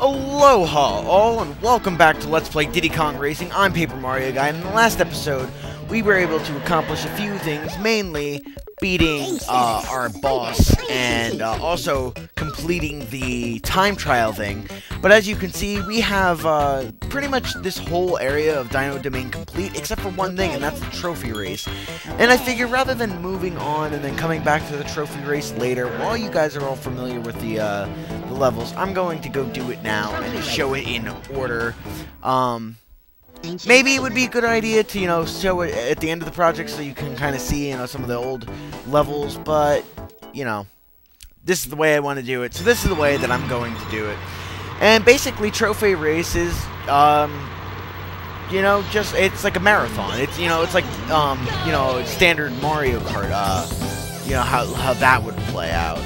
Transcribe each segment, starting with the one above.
Aloha all, and welcome back to Let's Play Diddy Kong Racing. I'm Paper Mario Guy, and in the last episode, we were able to accomplish a few things, mainly beating our boss, and also completing the time trial thing. But as you can see, we have pretty much this whole area of Dino Domain complete, except for one thing, and that's the trophy race. And I figure rather than moving on and then coming back to the trophy race later, while you guys are all familiar with the levels, I'm going to go do it now and show it in order. Maybe it would be a good idea to, you know, show it at the end of the project so you can kind of see, you know, some of the old levels, but, you know, this is the way I want to do it, so this is the way that I'm going to do it. And basically, trophy races, you know, just, it's like a marathon. It's, you know, it's like, you know, standard Mario Kart, you know, how that would play out.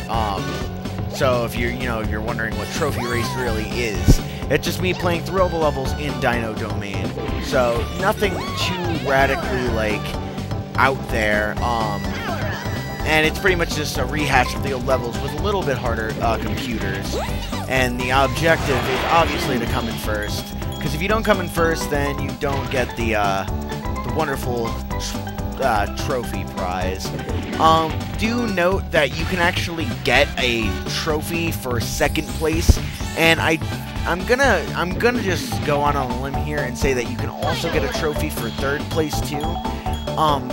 So if you're, you know, if you're wondering what trophy race really is, it's just me playing through all the levels in Dino Domain. So nothing too radically, like, out there. And it's pretty much just a rehash of the old levels with a little bit harder computers. And the objective is obviously to come in first, because if you don't come in first, then you don't get the wonderful trophy prize. Do note that you can actually get a trophy for second place, and I'm gonna just go on a limb here and say that you can also get a trophy for third place too.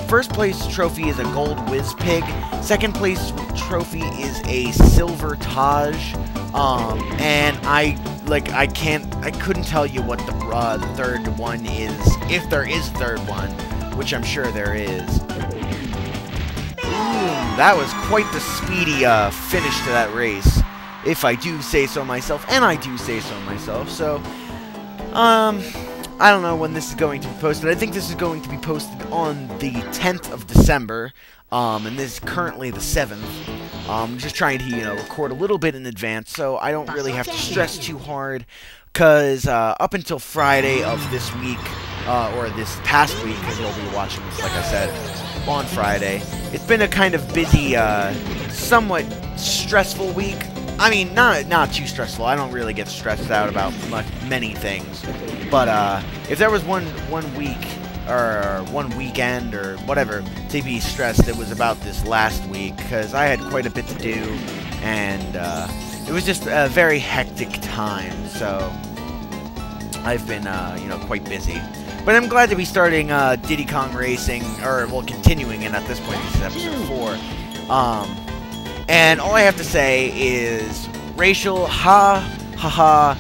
First place trophy is a gold whiz pig. Second place trophy is a silver Taj. And I couldn't tell you what the third one is, if there is a third one, which I'm sure there is. Ooh, that was quite the speedy finish to that race, if I do say so myself, and I do say so myself. So, I don't know when this is going to be posted. I think this is going to be posted on the 10th of December, and this is currently the 7th. I'm just trying to, you know, record a little bit in advance, so I don't really have to stress too hard, because up until Friday of this week, or this past week, because you'll be watching this, like I said, on Friday, it's been a kind of busy, somewhat stressful week. I mean, not too stressful. I don't really get stressed out about many things. But if there was one week or one weekend or whatever to be stressed, it was about this last week, because I had quite a bit to do, and it was just a very hectic time. So I've been, you know, quite busy. But I'm glad to be starting Diddy Kong Racing, or well, continuing, and at this point this is episode 4. And all I have to say is racial ha ha ha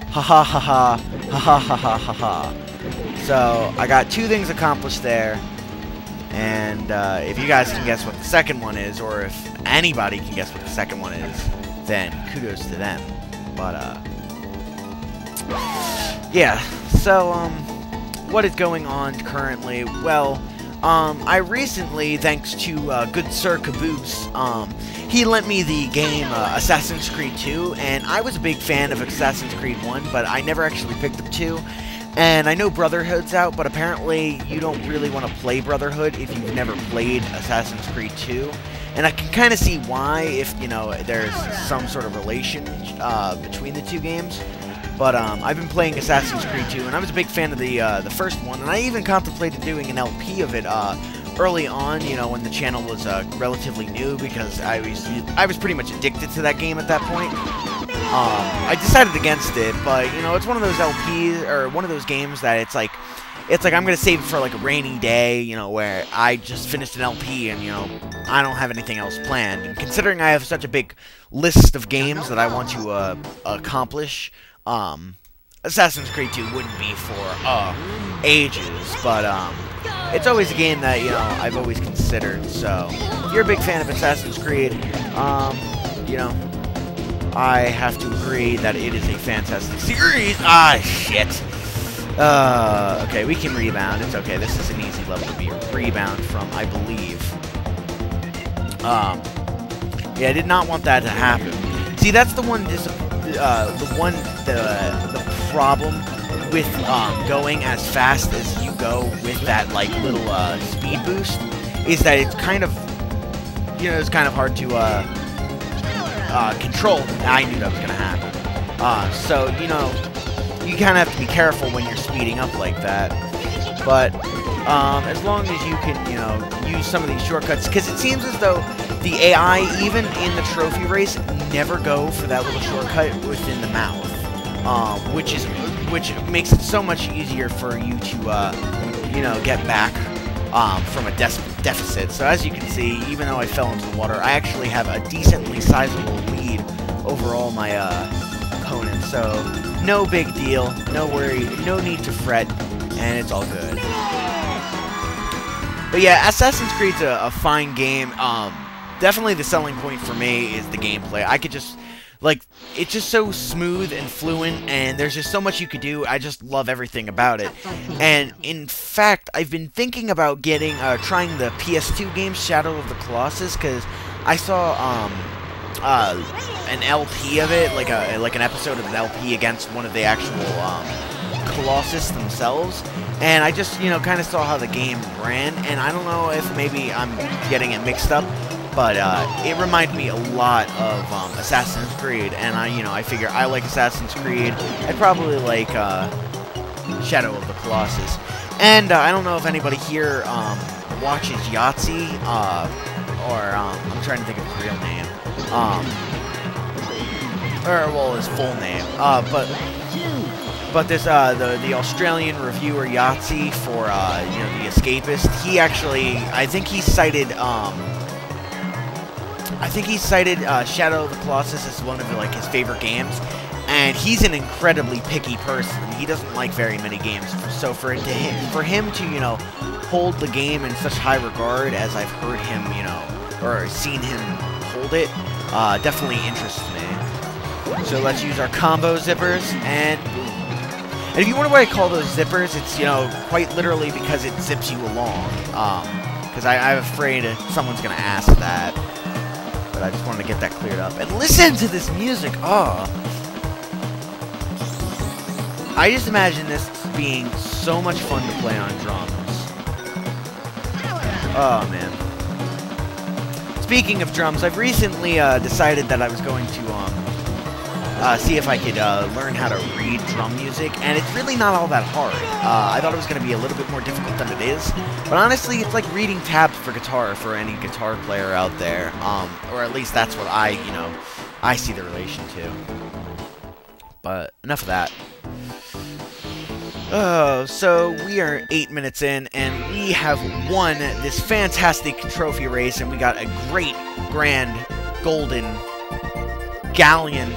ha ha ha ha ha ha ha ha ha. So I got 2 things accomplished there, and if you guys can guess what the second one is, or if anybody can guess what the second one is, then kudos to them. But yeah. So what is going on currently? Well, I recently, thanks to good Sir Caboose, he lent me the game Assassin's Creed 2, and I was a big fan of Assassin's Creed 1, but I never actually picked up 2. And I know Brotherhood's out, but apparently you don't really want to play Brotherhood if you've never played Assassin's Creed 2. And I can kind of see why, if, you know, there's some sort of relation between the two games. But I've been playing Assassin's Creed 2, and I was a big fan of the first one, and I even contemplated doing an LP of it early on, you know, when the channel was relatively new, because I was pretty much addicted to that game at that point. I decided against it, but, you know, it's one of those LPs, or one of those games that it's like I'm gonna save it for like a rainy day, you know, where I just finished an LP and, you know, I don't have anything else planned. And considering I have such a big list of games that I want to accomplish, Assassin's Creed 2 wouldn't be for ages, but it's always a game that, you know, I've always considered. So if you're a big fan of Assassin's Creed, you know, I have to agree that it is a fantastic series. Ah, shit. Okay, we can rebound. It's okay. This is an easy level to be rebound from, I believe. Yeah, I did not want that to happen. See, that's the one the problem with going as fast as you go with that like little speed boost is that it's kind of, you know, it's kind of hard to control. I knew that was gonna happen. So, you know, you kind of have to be careful when you're speeding up like that. But as long as you can, you know, use some of these shortcuts, because it seems as though the AI, even in the trophy race, never go for that little shortcut within the mouth, which makes it so much easier for you to, you know, get back from a deficit. So as you can see, even though I fell into the water, I actually have a decently sizable lead over all my opponents. So no big deal, no worry, no need to fret, and it's all good. But yeah, Assassin's Creed's a fine game. Definitely the selling point for me is the gameplay. I could just, like, it's just so smooth and fluent, and there's just so much you could do. I just love everything about it. And in fact, I've been thinking about getting, trying the PS2 game Shadow of the Colossus, because I saw, an LP of it, like an episode of an LP against one of the actual, Colossus themselves, and I just, you know, kind of saw how the game ran, and I don't know if maybe I'm getting it mixed up, but it reminded me a lot of Assassin's Creed, and I figure I like Assassin's Creed. I'd probably like Shadow of the Colossus, and I don't know if anybody here watches Yahtzee, or I'm trying to think of his real name, or well, his full name, but this, the Australian reviewer Yahtzee for, you know, The Escapist, he actually, I think he cited Shadow of the Colossus as one of, like, his favorite games, and he's an incredibly picky person. He doesn't like very many games, so for him to, you know, hold the game in such high regard as I've heard him, you know, or seen him hold it, definitely interests me. So let's use our combo zippers, and if you wonder why I call those zippers, it's, you know, quite literally because it zips you along. Because I'm afraid someone's going to ask that. But I just wanted to get that cleared up. And listen to this music! Oh! I just imagine this being so much fun to play on drums. Oh, man. Speaking of drums, I've recently decided that I was going to, see if I could learn how to read drum music, and it's really not all that hard. I thought it was going to be a little bit more difficult than it is, but honestly, it's like reading tabs for guitar for any guitar player out there, or at least that's what I see the relation to. But enough of that. Oh, so we are 8 minutes in, and we have won this fantastic trophy race, and we got a great, grand, golden galleon.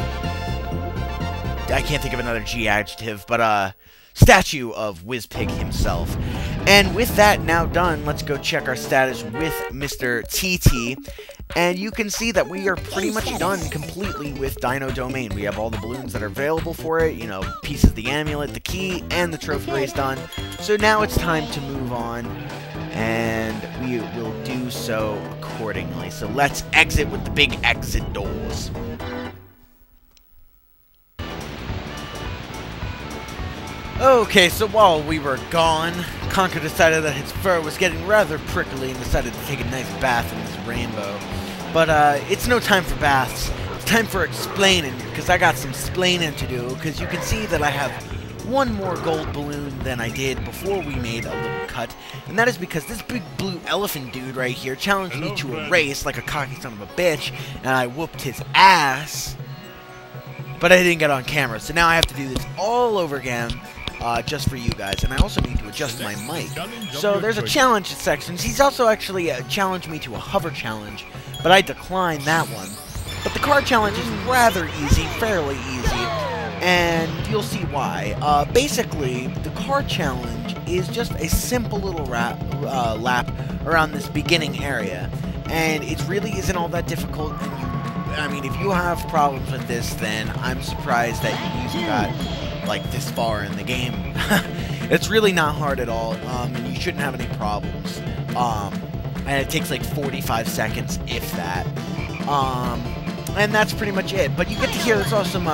I can't think of another G adjective, but statue of Wizpig himself. And with that now done, let's go check our status with Mr. TT. And you can see that we are pretty much done completely with Dino Domain. We have all the balloons that are available for it, you know, pieces of the amulet, the key, and the trophy race done. So now it's time to move on, and we will do so accordingly. So let's exit with the big exit doors. Okay, so while we were gone, Conker decided that his fur was getting rather prickly and decided to take a nice bath in this rainbow. But, it's no time for baths. It's time for explaining, because I got some splaining to do, because you can see that I have one more gold balloon than I did before we made a little cut, and that is because this big blue elephant dude right here challenged me to a race like a cocky son of a bitch, and I whooped his ass, but I didn't get on camera, so now I have to do this all over again. Just for you guys, and I also need to adjust my mic. So there's a challenge section. He's also actually challenged me to a hover challenge, but I declined that one. But the car challenge is rather easy, fairly easy, and you'll see why. Basically, the car challenge is just a simple little lap around this beginning area, and it really isn't all that difficult. And I mean, if you have problems with this, then I'm surprised that you got like this far in the game. It's really not hard at all, and you shouldn't have any problems. And it takes like 45 seconds, if that. And that's pretty much it. But you get to hear there's also some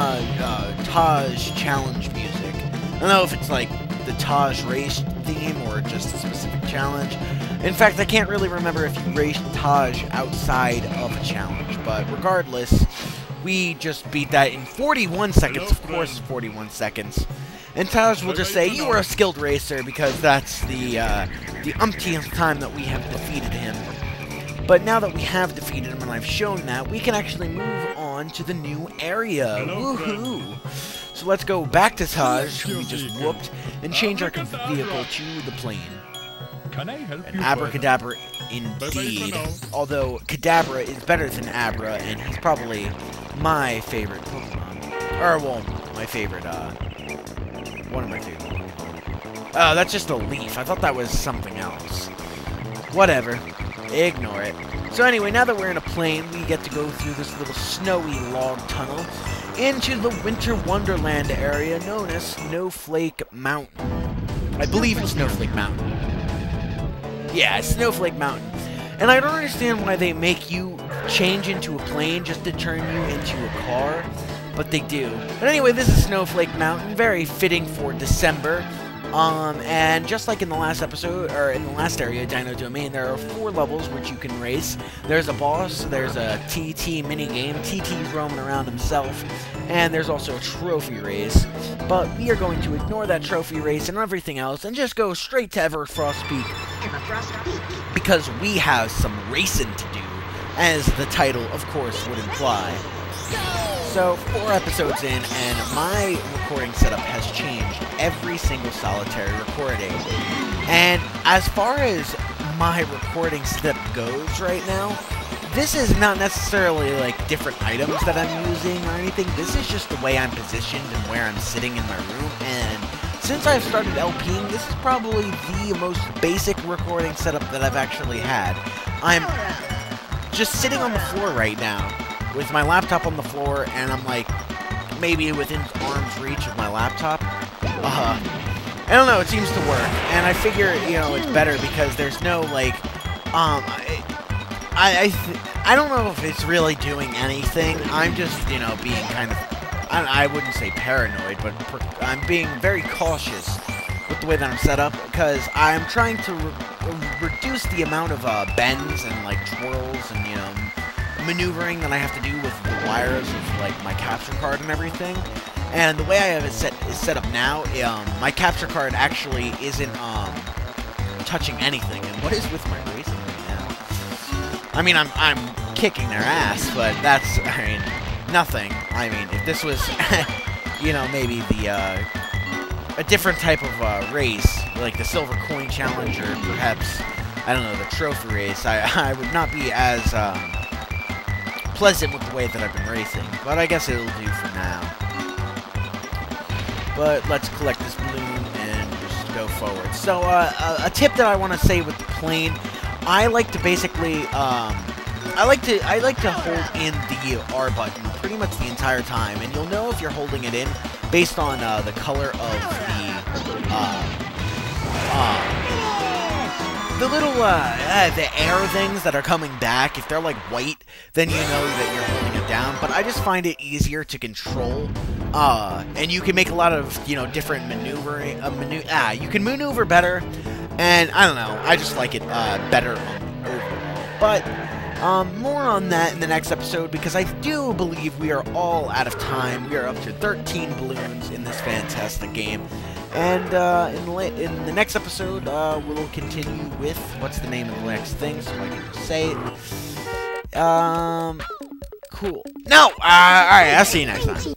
Taj challenge music. I don't know if it's like the Taj race theme or just a specific challenge. In fact, I can't really remember if you raced Taj outside of a challenge. But regardless, we just beat that in 41 seconds. Of course, 41 seconds. And Towers will just say, you are a skilled racer, because that's the umpteenth time that we have defeated him. But now that we have defeated him and I've shown that, we can actually move on to the new area. Woohoo! So let's go back to Taj, who we just whooped, and change our vehicle to the plane. An abracadabra indeed. Although Kadabra is better than Abra, and he's probably my favorite Pokemon. Or, well, my favorite, one of my favorite Pokemon. Oh, that's just a leaf. I thought that was something else. Whatever. Ignore it. So anyway, now that we're in a plane, we get to go through this little snowy log tunnel into the Winter Wonderland area known as Snowflake Mountain. I believe it's Snowflake Mountain. Yeah, Snowflake Mountain. And I don't understand why they make you change into a plane just to turn you into a car, but they do. But anyway, this is Snowflake Mountain, very fitting for December. And just like in the last episode, or in the last area, Dino Domain, there are 4 levels which you can race. There's a boss, there's a TT minigame, TT's roaming around himself, and there's also a trophy race. But we are going to ignore that trophy race and everything else, and just go straight to Everfrost Peak, because we have some racing to do, as the title, of course, would imply. So, 4 episodes in, and my recording setup has changed every single solitary recording. And as far as my recording setup goes right now, this is not necessarily like different items that I'm using or anything. This is just the way I'm positioned and where I'm sitting in my room. And since I've started LPing, this is probably the most basic recording setup that I've actually had. I'm just sitting on the floor right now, with my laptop on the floor, and I'm like, maybe within arm's reach of my laptop. I don't know, it seems to work, and I figure, you know, it's better because there's no, like, I don't know if it's really doing anything. I'm just, you know, being kind of, I wouldn't say paranoid, but I'm being very cautious with the way that I'm set up, because I'm trying to reduce the amount of bends and, like, twirls and, you know, maneuvering that I have to do with the wires of, like, my capture card and everything. And the way I have it set up now, my capture card actually isn't touching anything. And what is with my racing right now? I mean, I'm kicking their ass, but that's, I mean, nothing. I mean, if this was, you know, maybe the a different type of race, like the Silver Coin Challenge, or perhaps, I don't know, the Trophy Race, I would not be as pleasant with the way that I've been racing, but I guess it'll do for now. But let's collect this balloon and just go forward. So, a tip that I want to say with the plane, I like to basically, I like to hold in the R button pretty much the entire time, and you'll know if you're holding it in based on the color of the little, the air things that are coming back. If they're, like, white, then you know that you're holding it down. But I just find it easier to control, and you can make a lot of, you know, different maneuvering, you can maneuver better, and I don't know, I just like it, better overall. But, more on that in the next episode, because I do believe we are all out of time. We are up to 13 balloons in this fantastic game. And in the next episode, we'll continue with, what's the name of the next thing, so I can say it. Cool. No! Alright, I'll see you next time.